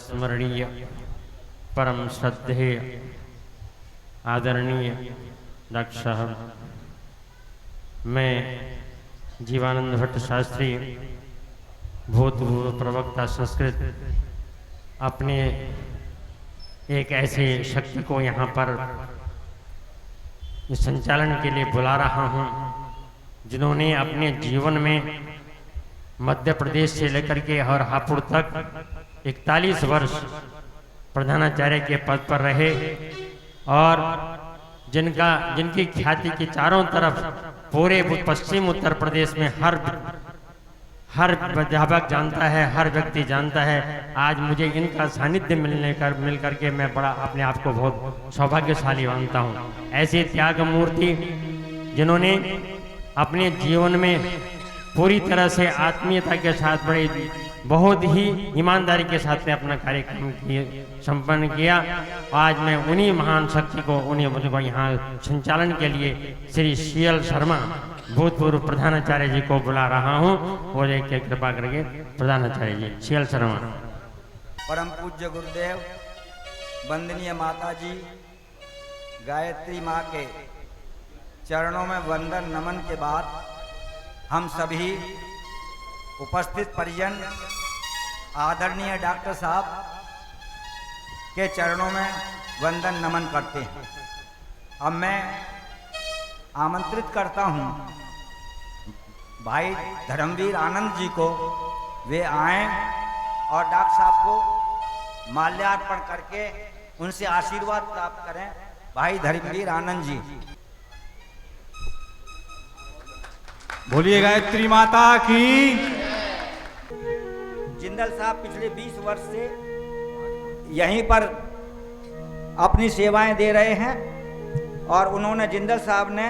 स्मरणीय परम श्रद्धेय आदरणीय डॉक्टर साहब, मैं जीवानंद भट्ट शास्त्री भूतपूर्व प्रवक्ता संस्कृत अपने एक ऐसे शक्ति को यहाँ पर इस संचालन के लिए बुला रहा हूँ जिन्होंने अपने जीवन में मध्य प्रदेश से लेकर के और हापुड़ तक 41 वर्ष प्रधानाचार्य के पद पर रहे और जिनकी ख्याति के चारों तरफ पूरे पश्चिम उत्तर प्रदेश में हर अध्यापक जानता है, हर व्यक्ति जानता है। आज मुझे इनका सानिध्य मिल करके मैं बड़ा अपने आप को बहुत सौभाग्यशाली मानता हूँ। ऐसे त्याग मूर्ति जिन्होंने अपने जीवन में पूरी तरह से आत्मीयता के साथ बड़े बहुत ही ईमानदारी के साथ में अपना कार्यक्रम संपन्न किया। आज मैं उन्हीं महान शक्ति को उन्हीं यहाँ संचालन के लिए श्री CL शर्मा भूतपूर्व प्रधानाचार्य जी को बुला रहा हूँ और एक कृपा करके प्रधानाचार्य जी CL शर्मा। परम पूज्य गुरुदेव, वंदनीय माता जी, गायत्री माँ के चरणों में वंदन नमन के बाद हम सभी उपस्थित परिजन आदरणीय डॉक्टर साहब के चरणों में वंदन नमन करते हैं। अब मैं आमंत्रित करता हूं भाई धर्मवीर आनंद जी को, वे आएं और डॉक्टर साहब को माल्यार्पण करके उनसे आशीर्वाद प्राप्त करें। भाई धर्मवीर आनंद जी। बोलिए गायत्री माता की। जिंदल साहब पिछले 20 वर्ष से यहीं पर अपनी सेवाएं दे रहे हैं और उन्होंने जिंदल साहब ने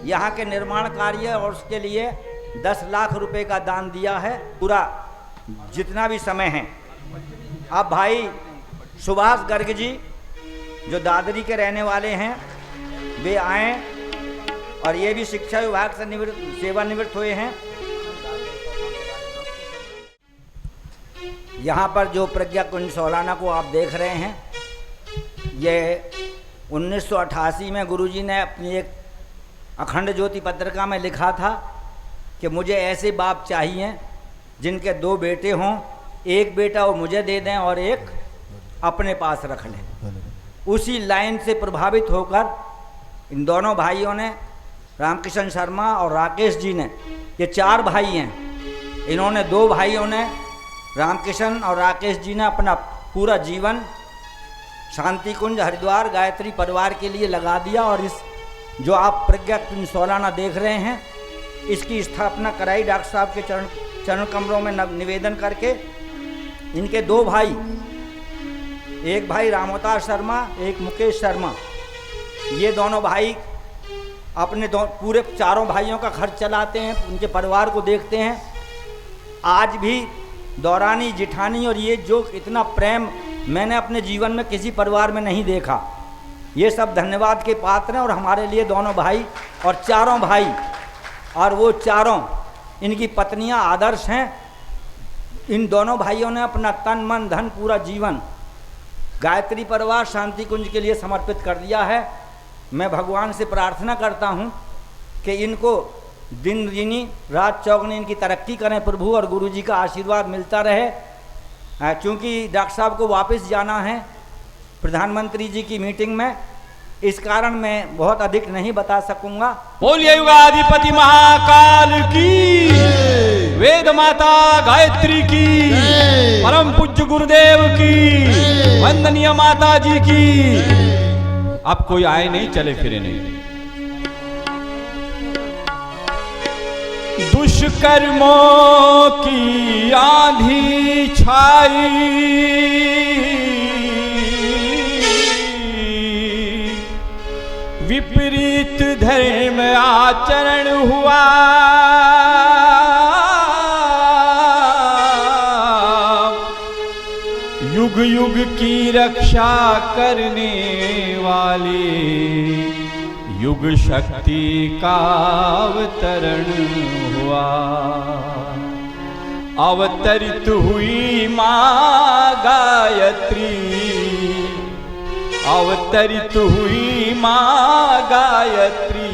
यहाँ के निर्माण कार्य और उसके लिए 10 लाख रुपए का दान दिया है, पूरा जितना भी समय है। अब भाई सुभाष गर्ग जी जो दादरी के रहने वाले हैं, वे आए और ये भी शिक्षा विभाग से सेवानिवृत्त हुए हैं। यहाँ पर जो प्रज्ञा कुंज सौलाना को आप देख रहे हैं, ये 1988 में गुरुजी ने अपनी एक अखंड ज्योति पत्रिका में लिखा था कि मुझे ऐसे बाप चाहिए जिनके 2 बेटे हों, एक बेटा वो मुझे दे दें और एक अपने पास रख लें। उसी लाइन से प्रभावित होकर इन दोनों भाइयों ने, रामकिशन शर्मा और राकेश जी ने, ये 4 भाई हैं, इन्होंने 2 भाइयों ने, रामकिशन और राकेश जी ने अपना पूरा जीवन शांति कुंज हरिद्वार गायत्री परिवार के लिए लगा दिया और इस जो आप प्रज्ञा कुंज सौलाना देख रहे हैं, इसकी स्थापना कराई डॉक्टर साहब के चरण कमरों में निवेदन करके। इनके 2 भाई, एक भाई रामोतार शर्मा, एक मुकेश शर्मा, ये दोनों भाई अपने पूरे 4 भाइयों का खर्च चलाते हैं, उनके परिवार को देखते हैं। आज भी दौरानी, जिठानी और ये जो इतना प्रेम मैंने अपने जीवन में किसी परिवार में नहीं देखा। ये सब धन्यवाद के पात्र हैं और हमारे लिए दोनों भाई और 4 भाई और वो 4 इनकी पत्नियां आदर्श हैं। इन दोनों भाइयों ने अपना तन मन धन पूरा जीवन गायत्री परिवार शांति कुंज के लिए समर्पित कर दिया है। मैं भगवान से प्रार्थना करता हूं कि इनको दिन दिनी रात चौगनी इनकी तरक्की करें प्रभु, और गुरु जी का आशीर्वाद मिलता रहे। चूँकि डॉक्टर साहब को वापस जाना है प्रधानमंत्री जी की मीटिंग में, इस कारण मैं बहुत अधिक नहीं बता सकूंगा। बोलिए युगाधिपति महाकाल की, वेद माता गायत्री की, परम पूज्य गुरुदेव की, वंदनीय माता जी की। अब कोई आए नहीं, चले फिरे नहीं। दुष्कर्मों की आंधी छाई, विपरीत धर्म आचरण हुआ, युग युग की रक्षा करने वाली युग शक्ति का अवतरण हुआ। अवतरित हुई माँ गायत्री, अवतरित हुई माँ गायत्री,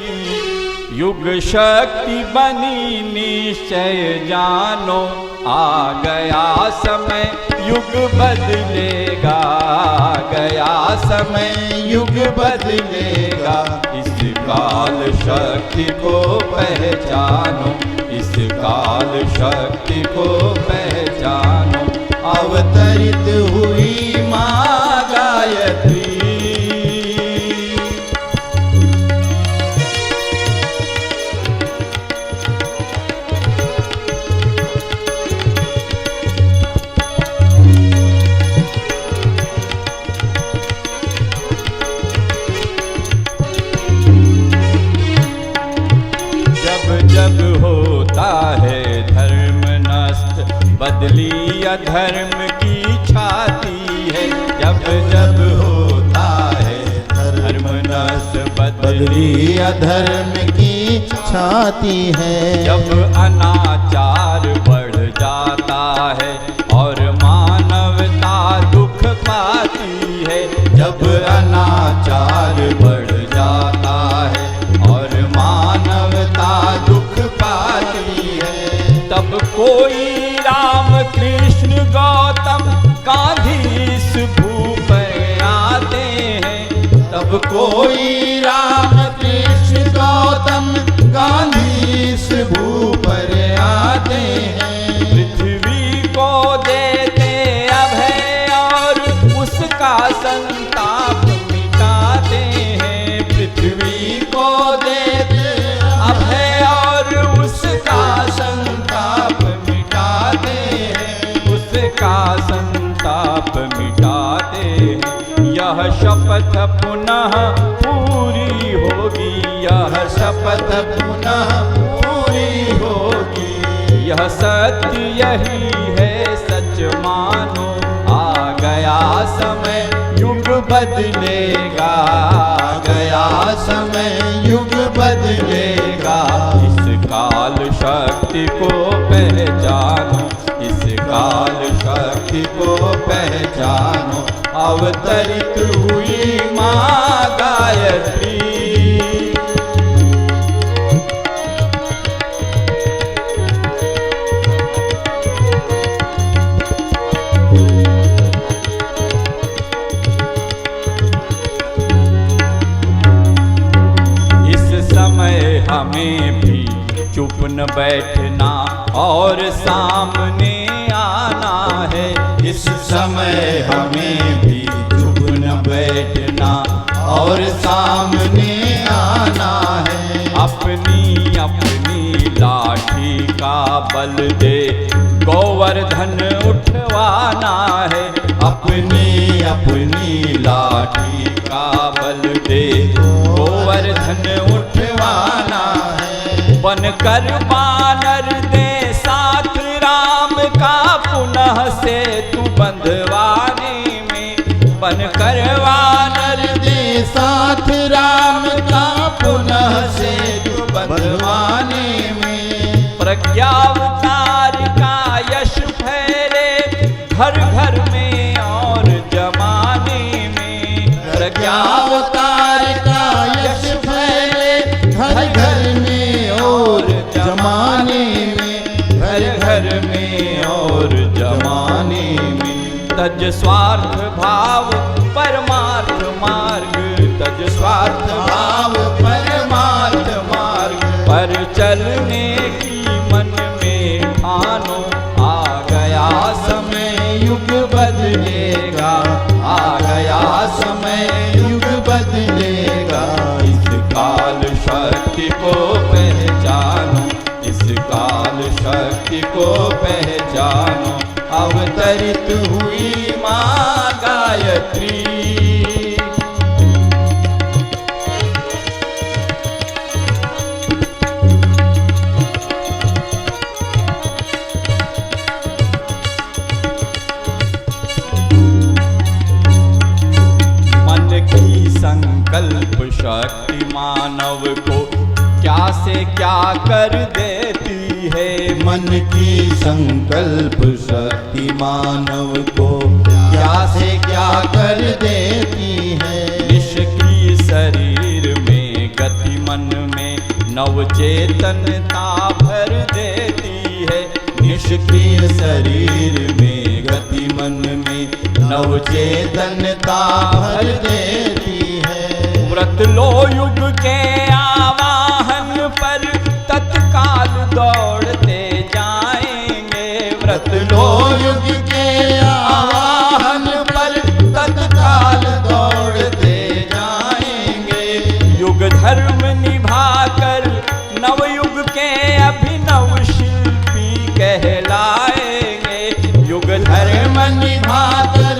युग शक्ति बनी निश्चय जानो, आ गया समय युग बदलेगा, आ गया समय युग बदलेगा। इस काल शक्ति को पहचानो, इस काल शक्ति को पहचानो। अवतरित हुई माँ गायत्री, जब होता है धर्म नष्ट, बदली अधर्म की छाती है। जब जब होता है धर्म नष्ट, बदली अधर्म की छाती है। जब अनाचार बढ़ जाता है और मानवता दुख पाती है। जब अनाचार बढ़ जाता है और मानवता दुख पाती है, तब कोई राम कृष्ण गौतम गांधी इस भू पर आते हैं। तब कोई राम कृष्ण गौतम गांधी इस भू पर आते हैं। पृथ्वी को देते अभय और उसका संताप मिटाते हैं। पृथ्वी को देते अभय और उसका संताप मिटाते हैं, उसका संताप मिटाते हैं। यह शपथ पुनः पूरी होगी, यह शपथ पुनः पूरी होगी। यह सत्य यही है, सच मानो, आ गया समय युग बदलेगा, आ गया समय युग बदलेगा। इस काल शक्ति को पहचानो, इस काल शक्ति को पहचानो। अवतरित हुई माँ गायत्री, हमें भी चुप न बैठना और सामने आना है। इस समय हमें भी चुप न बैठना और सामने आना है। अपनी अपनी लाठी का बल दे गोवर्धन उठवाना है। अपनी अपनी लाठी का बल दे गोवर्धन उठवाना है। बनकर बानर दे साथ राम का पुनः सेतु बंधवाने में। बनकर बानर दे साथ राम का पुनः सेतु बंधवाने में। प्रज्ञावतार का यश फैले घर घर में और जमाने में। प्रज्ञावतार का यश फैले घर घर में और जमाने में। घर घर में और जमाने में। तज स्वार्थ भाव परमार्थ मार्ग, तज स्वार्थ भाव परमार्थ मार्ग पर चलने की मन में ठानो। आ गया समय युग बदलेगा, आ गया समय युग बदलेगा। शक्ति को पहचानो, इस काल शक्ति को पहचानो। अवतरित हुई माँ गायत्री, संकल्प शक्ति मानव को क्या से क्या कर देती है। मन की संकल्प शक्ति मानव को क्या से क्या कर देती है। निष्क्रिय शरीर में गति मन में नव चेतनता भर देती है। निष्क्रिय शरीर में गति मन में नव चेतनता भर देती है। व्रत लो युग के आवाहन पर तत्काल दौड़ते जाएंगे। व्रत लो युग के आवाहन पर तत्काल दौड़ते जाएंगे। युग धर्म निभाकर नवयुग के अभिनव शिल्पी कहलाएंगे। युग धर्म निभाकर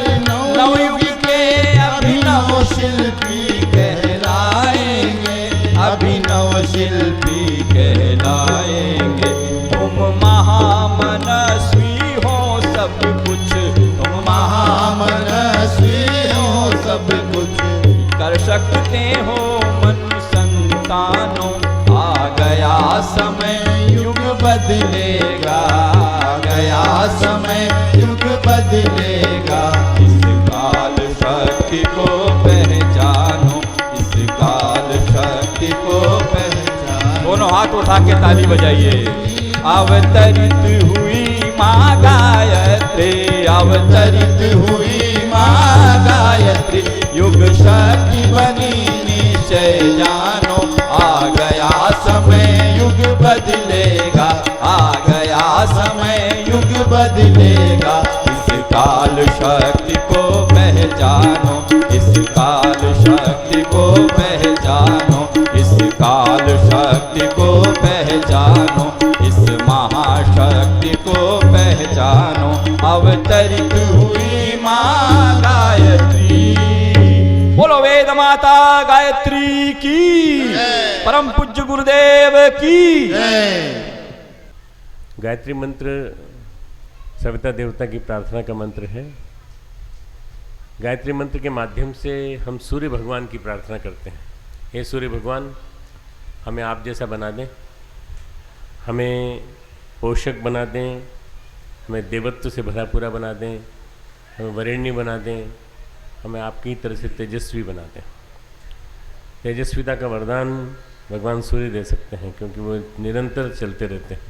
नवयुग के अभिनव शिल्पी कहलाएंगे। अभिनव शिल्पी कहलाएंगे। तुम महामनस्वी हो सब कुछ, तुम महामनस्वी हो सब कुछ कर सकते हो मन संतानों। आ गया समय युग बदलेगा, आ गया समय युग बदलेगा। इस काल शक्ति को पहचानो, इस काल शक्ति को पहचानो। दोनों हाथ उठा के ताली बजाइए। अवतरित हुई माँ गायत्री, अवतरित हुई माँ गायत्री। युग शक्ति बनी निश्चय जानो। आ गया समय युग बदलेगा, आ गया समय युग बदलेगा। इस काल शक्ति को पहचानो, इस काल शक्ति को पहचानो, इस काल शक्ति को पहचानो, इस महाशक्ति को पहचानो। अवतरित हुई माँ गायत्री। बोलो वेद माता गायत्री की, परम पूज्य गुरुदेव की। गायत्री मंत्र सविता देवता की प्रार्थना का मंत्र है। गायत्री मंत्र के माध्यम से हम सूर्य भगवान की प्रार्थना करते हैं। हे सूर्य भगवान, हमें आप जैसा बना दें, हमें पोषक बना दें, हमें देवत्व से भरा पूरा बना दें, हमें वरेण्य बना दें, हमें आपकी तरह से तेजस्वी बना दें। तेजस्विता का वरदान भगवान सूर्य दे सकते हैं, क्योंकि वो निरंतर चलते रहते हैं,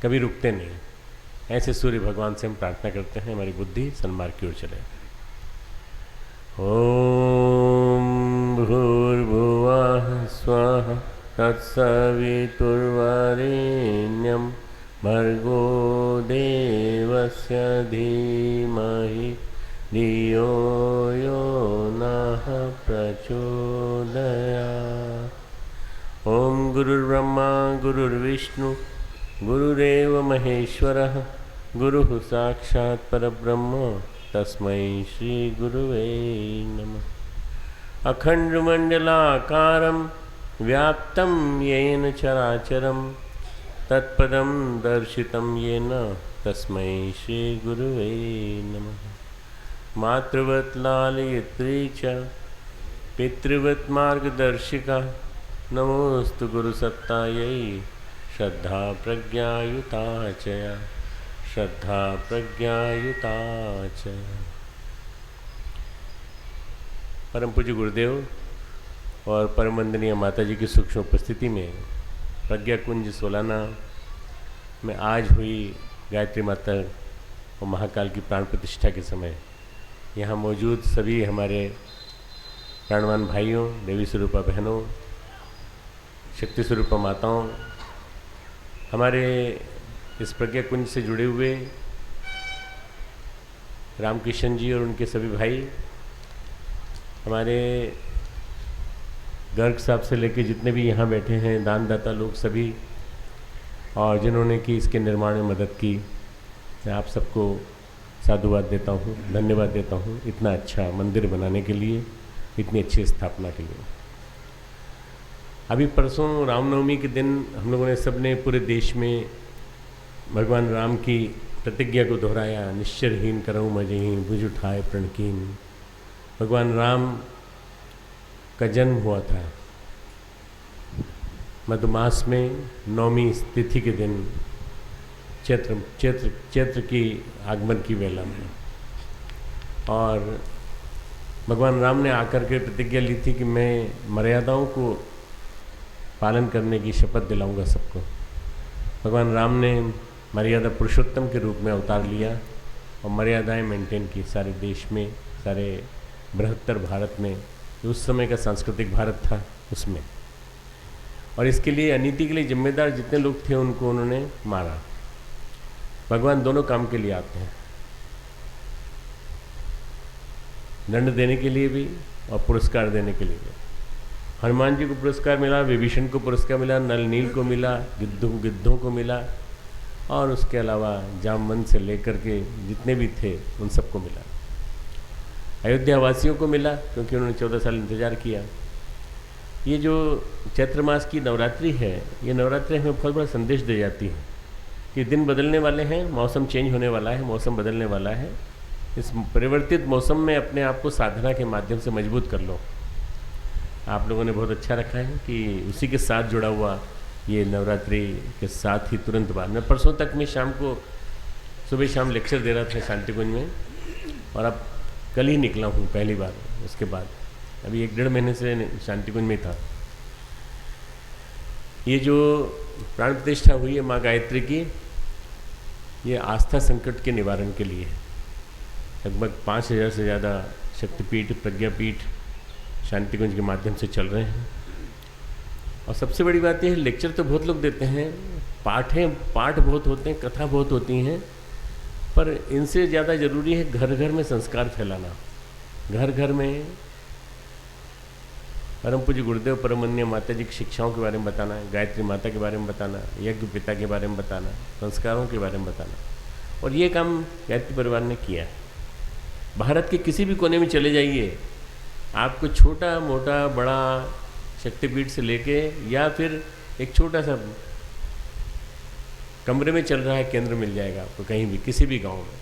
कभी रुकते नहीं। ऐसे सूर्य भगवान से हम प्रार्थना करते हैं हमारी बुद्धि सन्मार्ग की ओर चले। ओम भूर्भुवः स्वः तत्सवितुर्वरेण्यं भर्गो देवस्य धीमहि धियो यो नः प्रचोदयात्। ओम गुरुर्ब्रह्मा गुरुर्विष्णु गुरुरेव महेश्वरः गुरुः साक्षात् परब्रह्म तस्मै श्री गुरुवे नमः। अखण्डमण्डलाकारं व्याप्तं येन चराचरं तत्पदं दर्शितं येन तस्मै श्री गुरुवे नमः। मातृवत् लालयित्री च पितृवत् मार्गदर्शिका नमोस्तु गुरुसत्तायै श्रद्धा प्रज्ञायुता च श्रद्धा प्रज्ञायुता च। परम पूज्य गुरुदेव और परम वंदनीय माता जी की सूक्ष्म उपस्थिति में प्रज्ञा कुंज सोलाना में आज हुई गायत्री माता और महाकाल की प्राण प्रतिष्ठा के समय यहाँ मौजूद सभी हमारे प्राणवान भाइयों, देवी स्वरूपा बहनों, शक्ति स्वरूपा माताओं, हमारे इस प्रज्ञा कुंज से जुड़े हुए रामकिशन जी और उनके सभी भाई, हमारे गर्ग साहब से लेके जितने भी यहाँ बैठे हैं दानदाता लोग सभी, और जिन्होंने कि इसके निर्माण में मदद की, मैं आप सबको साधुवाद देता हूँ, धन्यवाद देता हूँ इतना अच्छा मंदिर बनाने के लिए, इतनी अच्छी स्थापना के लिए। अभी परसों रामनवमी के दिन हम लोगों ने सबने पूरे देश में भगवान राम की प्रतिज्ञा को दोहराया, निश्चरहीन करऊँ मजहीन बुझ उठाए प्रणकीन। भगवान राम का जन्म हुआ था मधुमास में नौमी तिथि के दिन, चैत्र की आगमन की वेला में, और भगवान राम ने आकर के प्रतिज्ञा ली थी कि मैं मर्यादाओं को पालन करने की शपथ दिलाऊंगा सबको। भगवान राम ने मर्यादा पुरुषोत्तम के रूप में अवतार लिया और मर्यादाएं मेंटेन की सारे देश में, सारे बृहत्तर भारत में, जो उस समय का सांस्कृतिक भारत था उसमें। और इसके लिए अनीति के लिए जिम्मेदार जितने लोग थे उनको उन्होंने मारा। भगवान दोनों काम के लिए आते हैं, दंड देने के लिए भी और पुरस्कार देने के लिए भी। हनुमान जी को पुरस्कार मिला, विभीषण को पुरस्कार मिला, नल नील को मिला, गिद्धों को मिला, और उसके अलावा जामवंत से लेकर के जितने भी थे उन सबको मिला। अयोध्या वासियों को मिला क्योंकि उन्होंने 14 साल इंतजार किया। ये जो चैत्र मास की नवरात्रि है, ये नवरात्रि हमें बहुत बड़ा संदेश दे जाती है कि दिन बदलने वाले हैं, मौसम चेंज होने वाला है, मौसम बदलने वाला है। इस परिवर्तित मौसम में अपने आप को साधना के माध्यम से मजबूत कर लो। आप लोगों ने बहुत अच्छा रखा है कि उसी के साथ जुड़ा हुआ ये नवरात्रि के साथ ही तुरंत बाद, मैं परसों तक मैं शाम को सुबह शाम लेक्चर दे रहा था शांति कुंज में, और अब कल ही निकला हूँ पहली बार। उसके बाद अभी 1-1.5 महीने से शांति कुंज में था। ये जो प्राण प्रतिष्ठा हुई है माँ गायत्री की, ये आस्था संकट के निवारण के लिए है। लगभग 5000 से ज़्यादा शक्तिपीठ, प्रज्ञापीठ शांति कुंज के माध्यम से चल रहे हैं। और सबसे बड़ी बात यह है, लेक्चर तो बहुत लोग देते हैं, पाठ बहुत होते हैं, कथा बहुत होती हैं, पर इनसे ज़्यादा ज़रूरी है घर घर में संस्कार फैलाना। घर घर में परम पूज्य गुरुदेव परमन्य माता जी की शिक्षाओं के बारे में बताना, गायत्री माता के बारे में बताना, यज्ञ पिता के बारे में बताना, संस्कारों के बारे में बताना। और ये काम गायत्री परिवार ने किया है। भारत के किसी भी कोने में चले जाइए, आपको छोटा मोटा बड़ा शक्तिपीठ से लेके या फिर एक छोटा सा कमरे में चल रहा है केंद्र मिल जाएगा आपको, कहीं भी, किसी भी गांव में,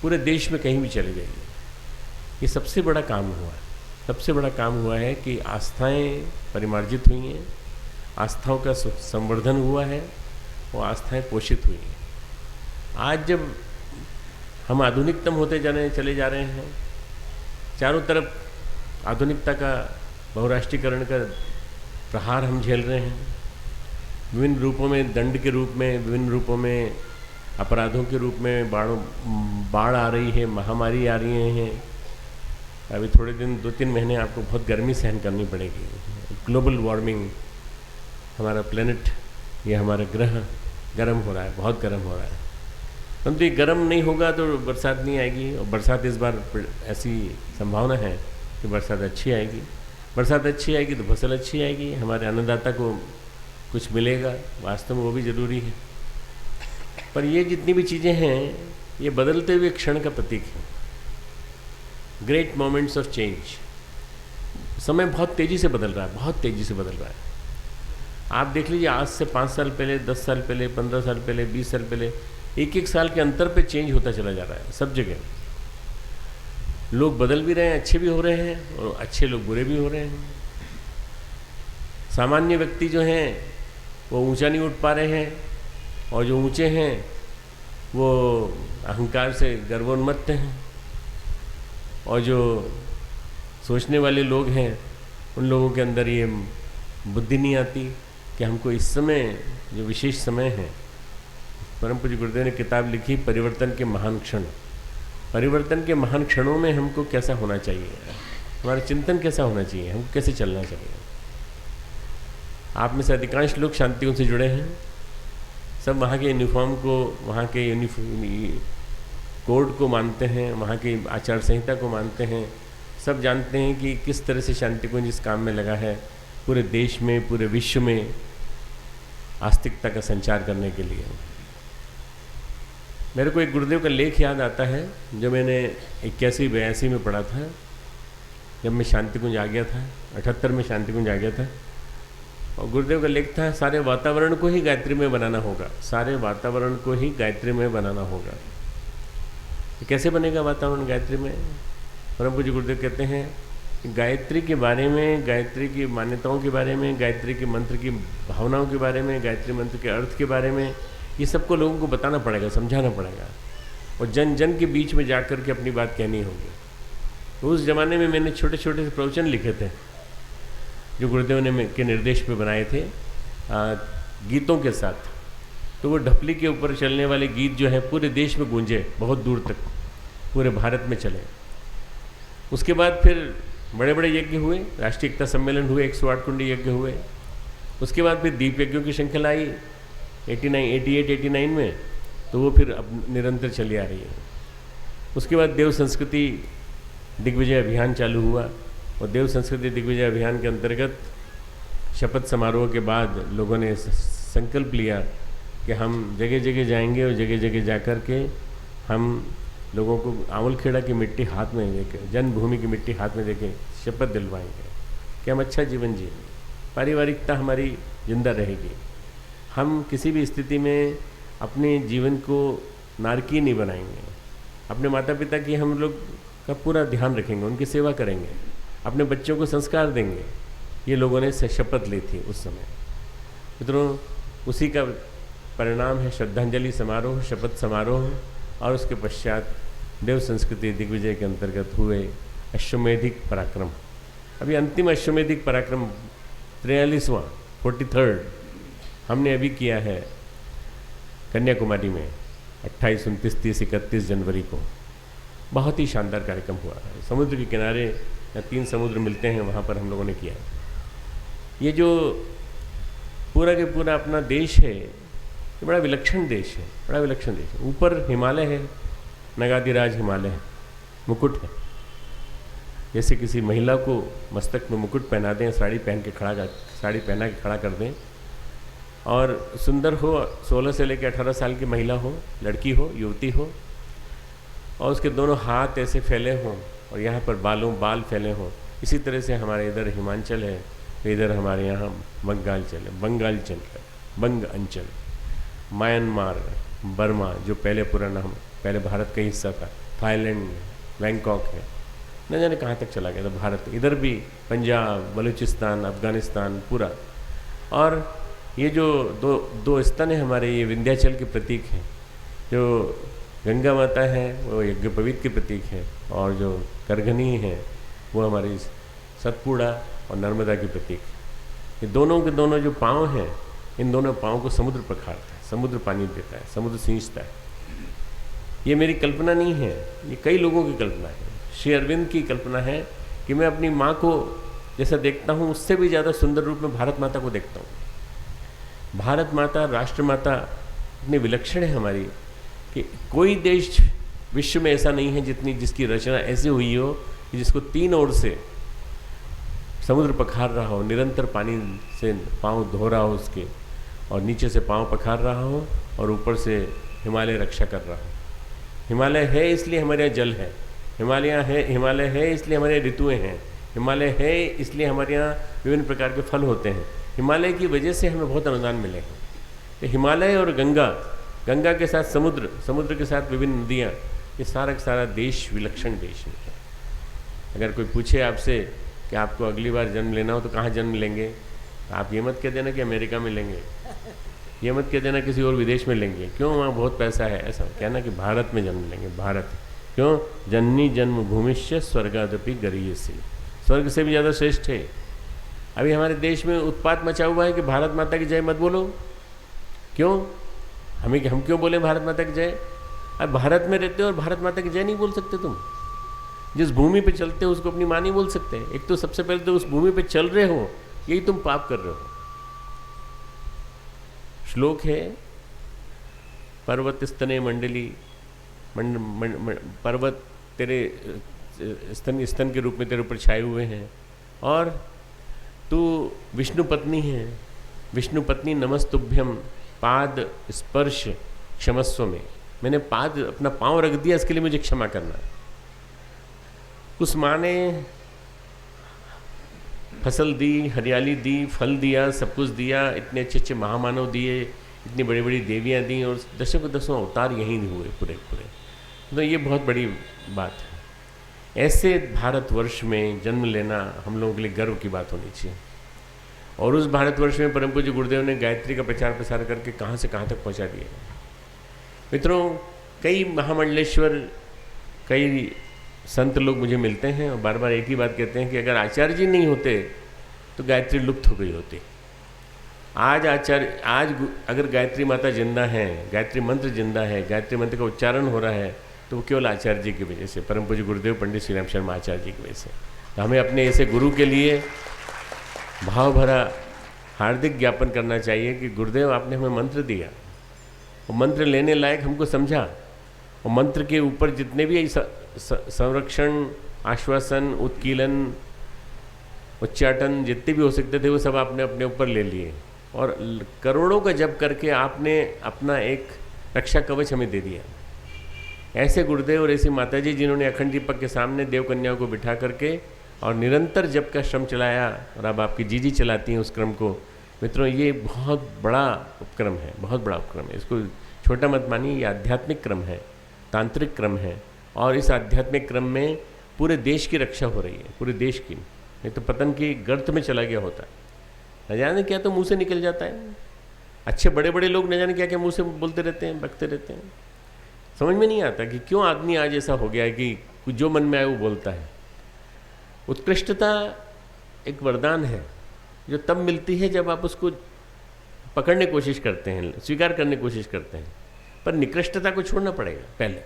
पूरे देश में कहीं भी चले जाइए। ये सबसे बड़ा काम हुआ है। सबसे बड़ा काम हुआ है कि आस्थाएं परिमार्जित हुई हैं, आस्थाओं का संवर्धन हुआ है, वो आस्थाएं पोषित हुई हैं। आज जब हम आधुनिकतम होते चले जा रहे हैं, चारों तरफ आधुनिकता का, बहुराष्ट्रीयकरण का प्रहार हम झेल रहे हैं, विभिन्न रूपों में, दंड के रूप में, विभिन्न रूपों में अपराधों के रूप में बाढ़ आ रही है, महामारी आ रही हैं। अभी थोड़े दिन 2-3 महीने आपको बहुत गर्मी सहन करनी पड़ेगी। ग्लोबल वार्मिंग, हमारा प्लेनेट, ये हमारा ग्रह गर्म हो रहा है, बहुत गर्म हो रहा है। परंतु ये गर्म नहीं होगा तो बरसात नहीं आएगी, और बरसात इस बार ऐसी संभावना है कि बरसात अच्छी आएगी। बरसात अच्छी आएगी तो फसल अच्छी आएगी, हमारे अन्नदाता को कुछ मिलेगा, वास्तव में वो भी ज़रूरी है। पर ये जितनी भी चीज़ें हैं, ये बदलते हुए क्षण का प्रतीक है। Great moments of change. समय बहुत तेज़ी से बदल रहा है, बहुत तेज़ी से बदल रहा है। आप देख लीजिए, आज से 5 साल पहले, 10 साल पहले, 15 साल पहले, 20 साल पहले, एक साल के अंतर पे चेंज होता चला जा रहा है सब जगह। लोग बदल भी रहे हैं, अच्छे भी हो रहे हैं, और अच्छे लोग बुरे भी हो रहे हैं। सामान्य व्यक्ति जो हैं वो ऊंचा नहीं उठ पा रहे हैं, और जो ऊंचे हैं वो अहंकार से गर्वोन्मत्त हैं, और जो सोचने वाले लोग हैं उन लोगों के अंदर ये बुद्धि नहीं आती कि हमको इस समय, जो विशेष समय है, परम पूज्य गुरुदेव ने किताब लिखी परिवर्तन के महान क्षण। परिवर्तन के महान क्षणों में हमको कैसा होना चाहिए, हमारा चिंतन कैसा होना चाहिए, हमको कैसे चलना चाहिए। आप में से अधिकांश लोग शांतियों से जुड़े हैं, सब वहाँ के यूनिफॉर्म को, वहाँ के कोड को मानते हैं, वहाँ की आचार संहिता को मानते हैं। सब जानते हैं कि किस तरह से शांति कुंज इस काम में लगा है, पूरे देश में, पूरे विश्व में आस्तिकता का संचार करने के लिए। मेरे को एक गुरुदेव का लेख याद आता है जो मैंने 81-82 में पढ़ा था, जब मैं शांति कुंज आ गया था, 78 में शांति कुंज आ गया था। और गुरुदेव का लेख था, सारे वातावरण को ही गायत्री में बनाना होगा, सारे वातावरण को ही गायत्री में बनाना होगा। कैसे बनेगा वातावरण गायत्री में? परम पूज्य गुरुदेव कहते हैं कि गायत्री के बारे में, गायत्री की मान्यताओं के बारे में, गायत्री के मंत्र की भावनाओं के बारे में, गायत्री मंत्र के अर्थ के बारे में, ये सबको लोगों को बताना पड़ेगा, समझाना पड़ेगा, और जन जन के बीच में जाकर के अपनी बात कहनी होगी। तो उस ज़माने में मैंने छोटे छोटे से प्रवचन लिखे थे जो गुरुदेव ने के निर्देश पे बनाए थे गीतों के साथ। तो वो ढपली के ऊपर चलने वाले गीत जो है पूरे देश में गूंजे, बहुत दूर तक, पूरे भारत में चले। उसके बाद फिर बड़े बड़े यज्ञ हुए, राष्ट्रीय एकता सम्मेलन हुए, 108 कुंडी यज्ञ हुए। उसके बाद फिर दीप यज्ञों की श्रृंखला आई 88-89 में, तो वो फिर अब निरंतर चली आ रही है। उसके बाद देव संस्कृति दिग्विजय अभियान चालू हुआ, और देव संस्कृति दिग्विजय अभियान के अंतर्गत शपथ समारोह के बाद लोगों ने संकल्प लिया कि हम जगह जगह जाएंगे और जगह जगह जाकर के हम लोगों को आंवलखेड़ा की मिट्टी हाथ में देके, जन्मभूमि की मिट्टी हाथ में देके शपथ दिलवाएंगे कि हम अच्छा जीवन जिएंगे, पारिवारिकता हमारी जिंदा रहेगी, हम किसी भी स्थिति में अपने जीवन को नारकीय नहीं बनाएंगे, अपने माता पिता की हम लोग का पूरा ध्यान रखेंगे, उनकी सेवा करेंगे, अपने बच्चों को संस्कार देंगे। ये लोगों ने शपथ ली थी उस समय। मित्रों, उसी का परिणाम है श्रद्धांजलि समारोह, शपथ समारोह, और उसके पश्चात देव संस्कृति दिग्विजय के अंतर्गत हुए अश्वमेधिक पराक्रम। अभी अंतिम अश्वमेधिक पराक्रम 43वां 43rd हमने अभी किया है कन्याकुमारी में 28, 29, 30, 31 जनवरी को। बहुत ही शानदार कार्यक्रम हुआ है। समुद्र के किनारे या 3 समुद्र मिलते हैं, वहाँ पर हम लोगों ने किया। ये जो पूरा के पूरा अपना देश है, ये बड़ा विलक्षण देश है, बड़ा विलक्षण देश है। ऊपर हिमालय है, नगाधिराज हिमालय है, मुकुट है। जैसे किसी महिला को मस्तक में मुकुट पहना दें, साड़ी पहना के खड़ा कर दें, और सुंदर हो, 16 से लेकर 18 साल की महिला हो, लड़की हो, युवती हो, और उसके दोनों हाथ ऐसे फैले हों और यहाँ पर बाल फैले हों। इसी तरह से हमारे इधर हिमांचल है, इधर हमारे यहाँ बंगालचल है, बंग अंचल, म्यांमार, बर्मा जो पहले भारत का हिस्सा था, थाईलैंड, बैंकॉक है, न जाने कहाँ तक चला गया था भारत। इधर भी पंजाब, बलूचिस्तान, अफगानिस्तान पूरा। और ये जो दो स्तन है हमारे, ये विंध्याचल के प्रतीक हैं। जो गंगा माता है वो यज्ञोपवीत के प्रतीक है, और जो करघनी है वो हमारी सतपुड़ा और नर्मदा के प्रतीक है। ये दोनों के दोनों जो पाँव हैं, इन दोनों पाँव को समुद्र पखारता है, समुद्र पानी देता है, समुद्र सींचता है। ये मेरी कल्पना नहीं है, ये कई लोगों की कल्पना है। श्री अरविंद की कल्पना है कि मैं अपनी माँ को जैसा देखता हूँ, उससे भी ज़्यादा सुंदर रूप में भारत माता को देखता हूँ। भारत माता, राष्ट्र माता इतनी विलक्षण है हमारी कि कोई देश विश्व में ऐसा नहीं है जिसकी रचना ऐसी हुई हो कि जिसको 3 ओर से समुद्र पखार रहा हो, निरंतर पानी से पाँव धो रहा हो उसके, और नीचे से पाँव पखार रहा हो, और ऊपर से हिमालय रक्षा कर रहा हो। हिमालय है इसलिए हमारे यहाँ जल है, हिमालय है इसलिए हमारे यहाँ ऋतुएँ हैं, हिमालय है इसलिए हमारे यहाँ विभिन्न प्रकार के फल होते हैं। हिमालय की वजह से हमें बहुत अनुदान मिले हैं। तो हिमालय और गंगा के साथ समुद्र के साथ विभिन्न नदियाँ, ये सारा का सारा देश विलक्षण देश है। अगर कोई पूछे आपसे कि आपको अगली बार जन्म लेना हो तो कहाँ जन्म लेंगे, तो आप ये मत कह देना कि अमेरिका में लेंगे, ये मत कह देना किसी और विदेश में लेंगे, क्यों वहाँ बहुत पैसा है, ऐसा कहना कि भारत में जन्म लेंगे। भारत क्यों? जननी जन्मभूमिश्च स्वर्गादपि गरीयसी, स्वर्ग से भी ज़्यादा श्रेष्ठ है। अभी हमारे देश में उत्पात मचा हुआ है कि भारत माता की जय मत बोलो। क्यों? हम क्यों बोले भारत माता की जय? अब भारत में रहते हो और भारत माता की जय नहीं बोल सकते तुम? जिस भूमि पे चलते हो उसको अपनी माँ नहीं बोल सकते। एक तो सबसे पहले तो उस भूमि पे चल रहे हो, यही तुम पाप कर रहे हो। श्लोक है, पर्वत स्तने मंडली, पर्वत तेरे स्तन के रूप में तेरे ऊपर छाए हुए हैं, और तू विष्णु पत्नी है, विष्णु पत्नी नमस्तुभ्यम पाद स्पर्श क्षमस्व में, मैंने पाद अपना पांव रख दिया, इसके लिए मुझे क्षमा करना। उस माँ ने फसल दी, हरियाली दी, फल दिया, सब कुछ दिया, इतने अच्छे अच्छे महामानव दिए, इतनी बड़ी बड़ी देवियाँ दी, और दसों के दसों अवतार यहीं हुए पूरे पूरे। तो ये बहुत बड़ी बात है। ऐसे भारतवर्ष में जन्म लेना हम लोगों के लिए गर्व की बात होनी चाहिए। और उस भारतवर्ष में परम पूज्य गुरुदेव ने गायत्री का प्रचार प्रसार करके कहाँ से कहाँ तक पहुँचा दिया। मित्रों, कई महामंडलेश्वर, कई संत लोग मुझे मिलते हैं और बार बार एक ही बात कहते हैं कि अगर आचार्य जी नहीं होते तो गायत्री लुप्त हो गई होती। आज अगर गायत्री माता जिंदा है, गायत्री मंत्र जिंदा है, गायत्री मंत्र का उच्चारण हो रहा है, तो वो केवल आचार्य जी की वजह से, परम पूज्य गुरुदेव पंडित श्री राम शर्मा आचार्य जी की वजह से। तो हमें अपने ऐसे गुरु के लिए भाव भरा हार्दिक ज्ञापन करना चाहिए कि गुरुदेव आपने हमें मंत्र दिया, और मंत्र लेने लायक हमको समझा, और मंत्र के ऊपर जितने भी संरक्षण, आश्वासन, उत्कीलन, उच्चाटन जितने भी हो सकते थे वो सब आपने अपने ऊपर ले लिए, और करोड़ों का जप करके आपने अपना एक रक्षा कवच हमें दे दिया। ऐसे गुरुदेव और ऐसी माताजी जिन्होंने अखंड दीपक के सामने देव कन्याओं को बिठा करके और निरंतर जप का श्रम चलाया, और अब आपकी जीजी चलाती हैं उस क्रम को। मित्रों, ये बहुत बड़ा उपक्रम है, बहुत बड़ा उपक्रम है, इसको छोटा मत मानिए। ये आध्यात्मिक क्रम है, तांत्रिक क्रम है, और इस आध्यात्मिक क्रम में पूरे देश की रक्षा हो रही है, पूरे देश की। नहीं तो पतन की गर्त में चला गया होता, न जाने क्या तो मुंह से निकल जाता है। अच्छे बड़े बड़े लोग न जाने क्या क्या मुंह से बोलते रहते हैं, बकते रहते हैं। समझ में नहीं आता कि क्यों आदमी आज ऐसा हो गया है कि जो मन में आए वो बोलता है। उत्कृष्टता एक वरदान है जो तब मिलती है जब आप उसको पकड़ने की कोशिश करते हैं, स्वीकार करने की कोशिश करते हैं, पर निकृष्टता को छोड़ना पड़ेगा। पहले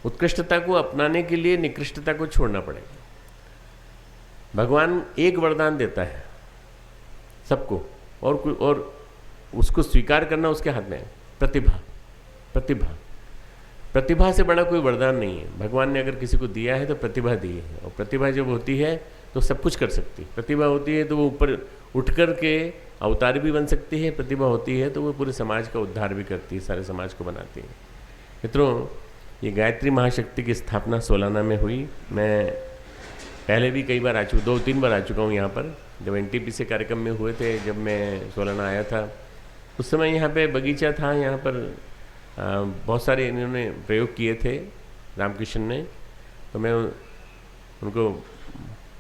उत्कृष्टता को अपनाने के लिए निकृष्टता को छोड़ना पड़ेगा। भगवान एक वरदान देता है सबको, और उसको स्वीकार करना उसके हाथ में है। प्रतिभा, प्रतिभा, प्रतिभा से बड़ा कोई वरदान नहीं है। भगवान ने अगर किसी को दिया है तो प्रतिभा दी है, और प्रतिभा जब होती है तो सब कुछ कर सकती है। प्रतिभा होती है तो वो ऊपर उठ कर के अवतार भी बन सकती है। प्रतिभा होती है तो वो पूरे समाज का उद्धार भी करती है, सारे समाज को बनाती है। मित्रों, ये गायत्री महाशक्ति की स्थापना सोलाना में हुई। मैं पहले भी कई बार 2-3 बार आ चुका हूँ यहाँ पर। जब NTPC कार्यक्रम में हुए थे, जब मैं सोलाना आया था, उस समय यहाँ पे बगीचा था, यहाँ पर बहुत सारे इन्होंने प्रयोग किए थे रामकृष्ण ने, तो मैं उनको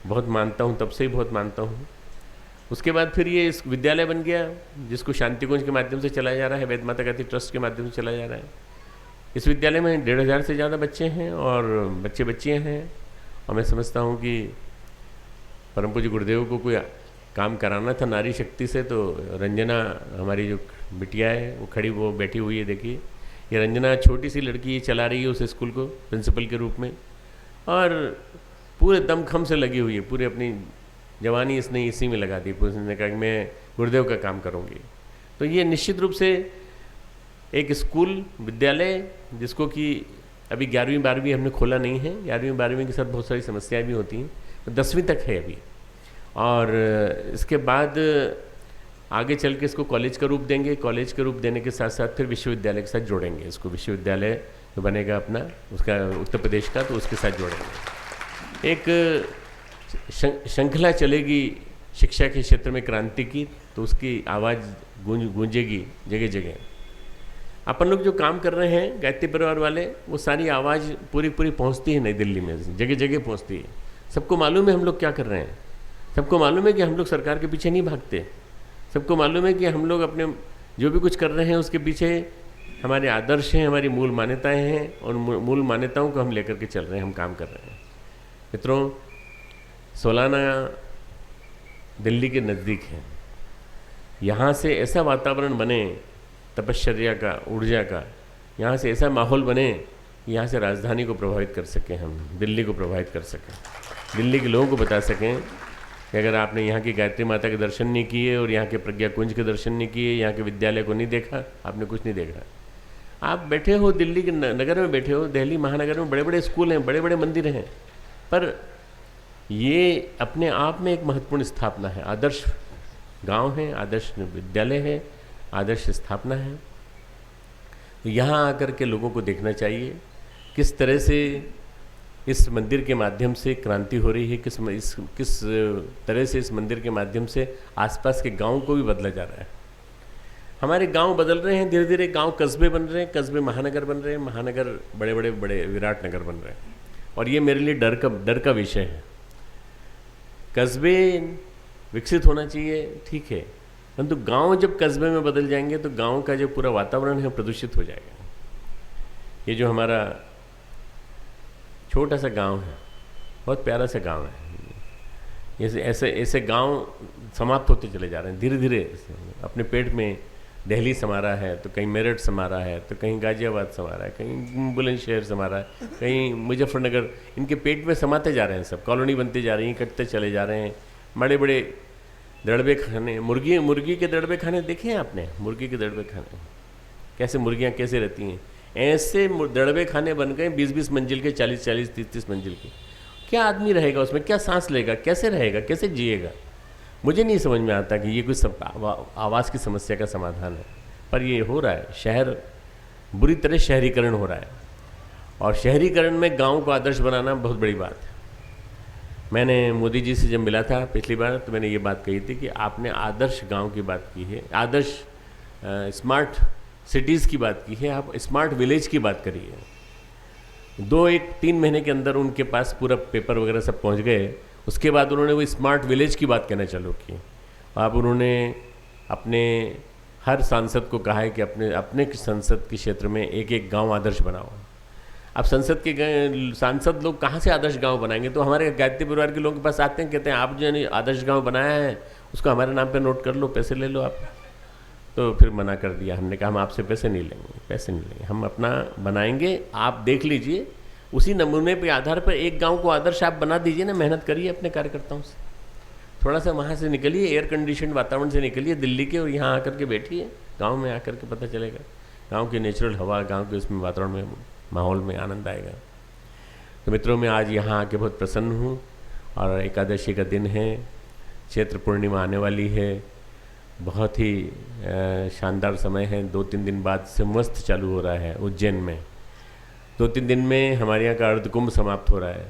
बहुत मानता हूँ, तब से ही बहुत मानता हूँ। उसके बाद फिर ये इस विद्यालय बन गया जिसको शांतिकुंज के माध्यम से चलाया जा रहा है, वेद माता गायत्री ट्रस्ट के माध्यम से चलाया जा रहा है। इस विद्यालय में 1500 से ज़्यादा बच्चे हैं और बच्चियाँ हैं, और मैं समझता हूँ कि परम पूज्य गुरुदेव को कोई काम कराना था नारी शक्ति से, तो रंजना हमारी जो बिटिया है वो बैठी हुई है। देखिए, ये रंजना छोटी सी लड़की चला रही है उस स्कूल को प्रिंसिपल के रूप में, और पूरे दमखम से लगी हुई है। पूरे अपनी जवानी इसने इसी में लगा दी। उसने कहा कि मैं गुरुदेव का काम करूँगी। तो ये निश्चित रूप से एक स्कूल विद्यालय जिसको कि अभी 11वीं 12वीं हमने खोला नहीं है, 11वीं 12वीं के साथ बहुत सारी समस्याएं भी होती हैं, तो 10वीं तक है अभी, और इसके बाद आगे चल के इसको कॉलेज का रूप देंगे। कॉलेज का रूप देने के साथ साथ फिर विश्वविद्यालय के साथ जोड़ेंगे इसको। विश्वविद्यालय जो बनेगा अपना उसका उत्तर प्रदेश का, तो उसके साथ जोड़ेंगे। एक श्रृंखला चलेगी शिक्षा के क्षेत्र में क्रांति की, तो उसकी आवाज़ गूंजेगी जगह जगह। अपन लोग जो काम कर रहे हैं गायत्री परिवार वाले, वो सारी आवाज़ पूरी पहुंचती है नई दिल्ली में, जगह जगह पहुंचती है। सबको मालूम है हम लोग क्या कर रहे हैं, सबको मालूम है कि हम लोग सरकार के पीछे नहीं भागते, सबको मालूम है कि हम लोग अपने जो भी कुछ कर रहे हैं उसके पीछे हमारे आदर्श हैं, हमारी मूल मान्यताएं हैं, और मूल मान्यताओं को हम लेकर के चल रहे हैं, हम काम कर रहे हैं। मित्रों, सोलाना दिल्ली के नज़दीक है। यहाँ से ऐसा वातावरण बने तपश्चर्या का, ऊर्जा का, यहाँ से ऐसा माहौल बने कि यहाँ से राजधानी को प्रभावित कर सकें, हम दिल्ली को प्रभावित कर सकें, दिल्ली के लोगों को बता सकें कि अगर आपने यहाँ की गायत्री माता के दर्शन नहीं किए और यहाँ के प्रज्ञा कुंज के दर्शन नहीं किए, यहाँ के विद्यालय को नहीं देखा, आपने कुछ नहीं देखा। आप बैठे हो दिल्ली के नगर में बैठे हो, दिल्ली महानगर में बड़े बड़े स्कूल हैं, बड़े बड़े मंदिर हैं, पर ये अपने आप में एक महत्वपूर्ण स्थापना है। आदर्श गांव है, आदर्श विद्यालय है, आदर्श स्थापना है। तो यहाँ आकर के लोगों को देखना चाहिए किस तरह से इस मंदिर के माध्यम से क्रांति हो रही है, किस तरह से इस मंदिर के माध्यम से आसपास के गांव को भी बदला जा रहा है। हमारे गांव बदल रहे हैं धीरे धीरे, गांव कस्बे बन रहे हैं, कस्बे महानगर बन रहे हैं, महानगर बड़े विराट नगर बन रहे हैं। और ये मेरे लिए डर का विषय है। कस्बे विकसित होना चाहिए, ठीक है, परंतु गांव जब कस्बे में बदल जाएंगे तो गांव का जो पूरा वातावरण है प्रदूषित हो जाएगा। ये जो हमारा छोटा सा गांव है, बहुत प्यारा सा गांव है, ऐसे गांव समाप्त होते चले जा रहे हैं धीरे धीरे। अपने पेट में दिल्ली समा रहा है, तो कहीं मेरठ समा रहा है, तो कहीं गाजियाबाद समा रहा है, कहीं बुलंदशहर समा रहा है, कहीं मुजफ्फरनगर। इनके पेट में समाते जा रहे हैं, सब कॉलोनी बनती जा रही है, कटते चले जा रहे हैं। बड़े बड़े दड़बे खाने, मुर्गी के दड़बे खाने देखे हैं आपने? मुर्गी के दड़बे खाने कैसे, मुर्गियाँ कैसे रहती हैं, ऐसे दड़बे खाने बन गए 20-20 मंजिल के, 40-40, 30-30 मंजिल के। क्या आदमी रहेगा उसमें, क्या सांस लेगा, कैसे रहेगा, कैसे जिएगा? मुझे नहीं समझ में आता कि ये कोई आवास की समस्या का समाधान है, पर ये हो रहा है। शहर बुरी तरह शहरीकरण हो रहा है, और शहरीकरण में गांव को आदर्श बनाना बहुत बड़ी बात है। मैंने मोदी जी से जब मिला था पिछली बार, तो मैंने ये बात कही थी कि आपने आदर्श गांव की बात की है, आदर्श स्मार्ट सिटीज़ की बात की है, आप स्मार्ट विलेज की बात करिए। 2-3 महीने के अंदर उनके पास पूरा पेपर वगैरह सब पहुंच गए। उसके बाद उन्होंने वो स्मार्ट विलेज की बात कहना चालू की। अब उन्होंने अपने हर सांसद को कहा है कि अपने संसद के क्षेत्र में एक गांव आदर्श बनाओ। अब संसद के सांसद लोग कहाँ से आदर्श गांव बनाएंगे? तो हमारे गायत्री परिवार के लोगों के पास आते हैं, कहते हैं आप जो है आदर्श गांव बनाया है उसको हमारे नाम पे नोट कर लो, पैसे ले लो आप। तो फिर मना कर दिया, हमने कहा हम आपसे पैसे नहीं लेंगे, हम अपना बनाएंगे, आप देख लीजिए। उसी नमूने पे आधार पर एक गांव को आदर्श आप बना दीजिए ना, मेहनत करिए अपने कार्यकर्ताओं से, थोड़ा सा वहाँ से निकलिए, एयर कंडीशन वातावरण से निकलिए दिल्ली के, और यहाँ आकर के बैठिए, गांव में आकर के पता चलेगा गांव की नेचुरल हवा, गांव के उसमें वातावरण में, माहौल में आनंद आएगा। तो मित्रों, मैं आज यहाँ आके बहुत प्रसन्न हूँ, और एकादशी का दिन है, चैत्र पूर्णिमा आने वाली है, बहुत ही शानदार समय है। 2-3 दिन बाद सिंहस्थ चालू हो रहा है उज्जैन में। 2-3 दिन में हमारे यहाँ का अर्धकुंभ समाप्त हो रहा है।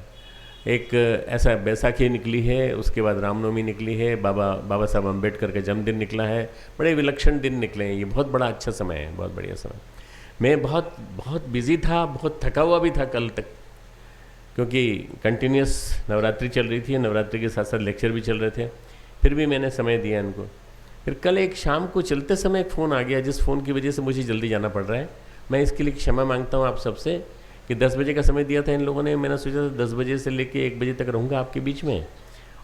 एक ऐसा बैसाखी निकली है, उसके बाद रामनवमी निकली है, बाबा साहब अम्बेडकर का जन्मदिन निकला है। बड़े विलक्षण दिन निकले हैं, ये बहुत बड़ा अच्छा समय है, बहुत बढ़िया समय। मैं बहुत बिजी था, बहुत थका हुआ भी था कल तक, क्योंकि कंटिन्यूस नवरात्रि चल रही थी, नवरात्रि के साथ साथ लेक्चर भी चल रहे थे, फिर भी मैंने समय दिया इनको। फिर कल एक शाम को चलते समय एक फ़ोन आ गया, जिस फ़ोन की वजह से मुझे जल्दी जाना पड़ रहा है। मैं इसके लिए क्षमा मांगता हूँ आप सबसे कि 10 बजे का समय दिया था इन लोगों ने। मैंने सोचा था 10 बजे से लेके 1 बजे तक रहूँगा आपके बीच में,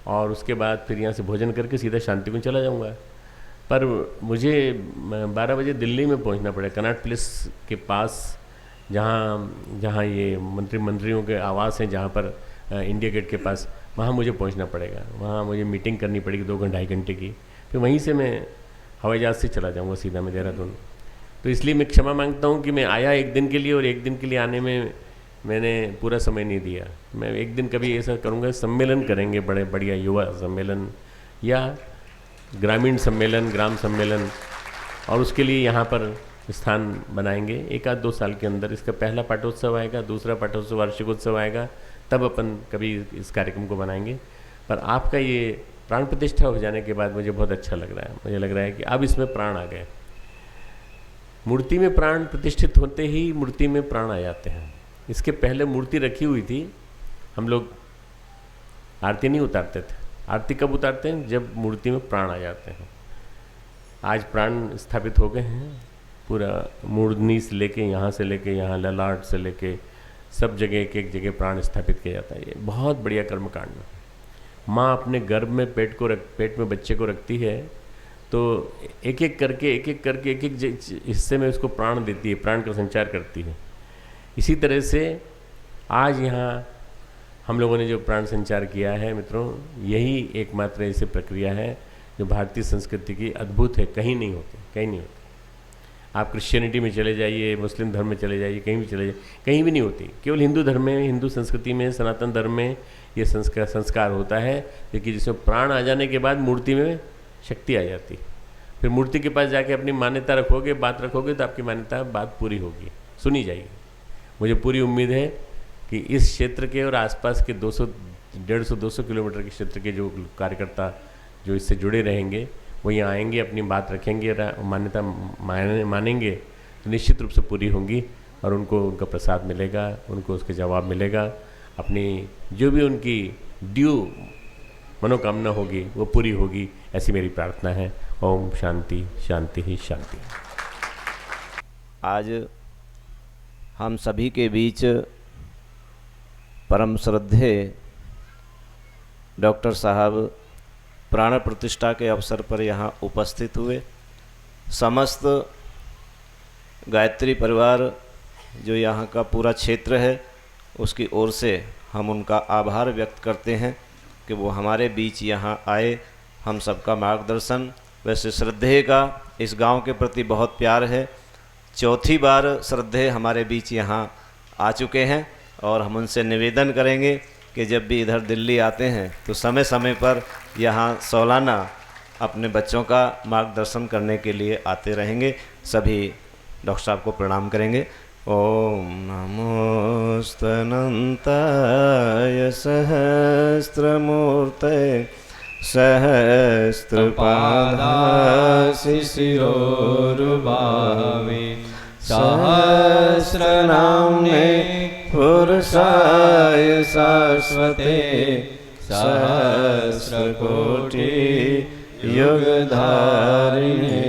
और उसके बाद फिर यहाँ से भोजन करके सीधा शांतिकुंज चला जाऊँगा। पर मुझे 12 बजे दिल्ली में पहुँचना पड़ेगा, कनॉट प्लेस के पास, जहाँ ये मंत्रियों के आवास हैं, जहाँ पर इंडिया गेट के पास, वहाँ मुझे पहुँचना पड़ेगा। वहाँ मुझे मीटिंग करनी पड़ेगी 2-2.5 घंटे की, फिर वहीं से मैं हवाई जहाज़ से चला जाऊँगा सीधा मैं देहरादून। तो इसलिए मैं क्षमा मांगता हूँ कि मैं आया 1 दिन के लिए, और 1 दिन के लिए आने में मैंने पूरा समय नहीं दिया। मैं एक दिन कभी ऐसा करूँगा, सम्मेलन करेंगे, बड़े बढ़िया युवा सम्मेलन या ग्रामीण सम्मेलन, ग्राम सम्मेलन, और उसके लिए यहाँ पर स्थान बनाएंगे 1-2 साल के अंदर। इसका पहला पाठोत्सव आएगा, दूसरा पाठोत्सव वार्षिकोत्सव आएगा, तब अपन कभी इस कार्यक्रम को बनाएंगे। पर आपका ये प्राण प्रतिष्ठा हो जाने के बाद मुझे बहुत अच्छा लग रहा है। मुझे लग रहा है कि अब इसमें प्राण आ गए। मूर्ति में प्राण प्रतिष्ठित होते ही मूर्ति में प्राण आ जाते हैं। इसके पहले मूर्ति रखी हुई थी, हम लोग आरती नहीं उतारते थे। आरती कब उतारते हैं? जब मूर्ति में प्राण आ जाते हैं। आज प्राण स्थापित हो गए हैं, पूरा मूर्धनी से लेके यहाँ से लेके यहाँ, ललाट से लेके सब जगह एक जगह प्राण स्थापित किया जाता है। ये बहुत बढ़िया कर्मकांड है। माँ अपने गर्भ में पेट में बच्चे को रखती है, तो एक एक करके एक हिस्से में उसको प्राण देती है, प्राण का संचार करती है। इसी तरह से आज यहाँ हम लोगों ने जो प्राण संचार किया है मित्रों, यही एकमात्र ऐसी प्रक्रिया है जो भारतीय संस्कृति की अद्भुत है, कहीं नहीं होती। आप क्रिश्चियनिटी में चले जाइए, मुस्लिम धर्म में चले जाइए, कहीं भी चले जाइए, कहीं भी नहीं होती। केवल हिंदू धर्म में, हिंदू संस्कृति में, सनातन धर्म में ये संस्कार होता है, क्योंकि जिसमें प्राण आ जाने के बाद मूर्ति में शक्ति आ जाती। फिर मूर्ति के पास जाके अपनी मान्यता रखोगे, बात रखोगे, तो आपकी मान्यता बात पूरी होगी, सुनी जाएगी। मुझे पूरी उम्मीद है कि इस क्षेत्र के और आसपास के 150-200 किलोमीटर के क्षेत्र के जो कार्यकर्ता जो इससे जुड़े रहेंगे वो यहाँ आएंगे, अपनी बात रखेंगे, मान्यता मानेंगे, तो निश्चित रूप से पूरी होंगी और उनको उनका प्रसाद मिलेगा, उनको उसके जवाब मिलेगा, अपनी जो भी उनकी ड्यू मनोकामना होगी वो पूरी होगी, ऐसी मेरी प्रार्थना है। ओम शांति शांति ही शांति। आज हम सभी के बीच परम श्रद्धेय डॉक्टर साहब प्राण प्रतिष्ठा के अवसर पर यहाँ उपस्थित हुए। समस्त गायत्री परिवार जो यहाँ का पूरा क्षेत्र है उसकी ओर से हम उनका आभार व्यक्त करते हैं कि वो हमारे बीच यहाँ आए, हम सबका मार्गदर्शन। वैसे श्रद्धेय का इस गांव के प्रति बहुत प्यार है। चौथी बार श्रद्धेय हमारे बीच यहाँ आ चुके हैं और हम उनसे निवेदन करेंगे कि जब भी इधर दिल्ली आते हैं तो समय समय पर यहाँ सालाना अपने बच्चों का मार्गदर्शन करने के लिए आते रहेंगे। सभी डॉक्टर साहब को प्रणाम करेंगे। ओम नमोस्तनंताय सहस्त्रमूर्तये सहस्त्रपादासि शिरोरुबावे सहस्रनाम्ने पुरुषाय शाश्वते सहस्रकोटि युगधारिणे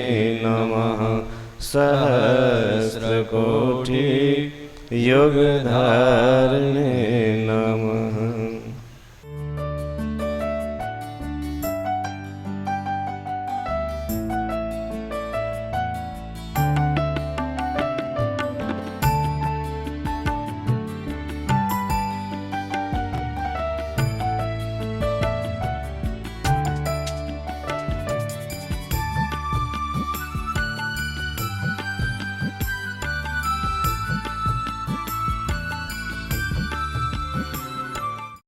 नमः सहस्रकोटि युगधारिणे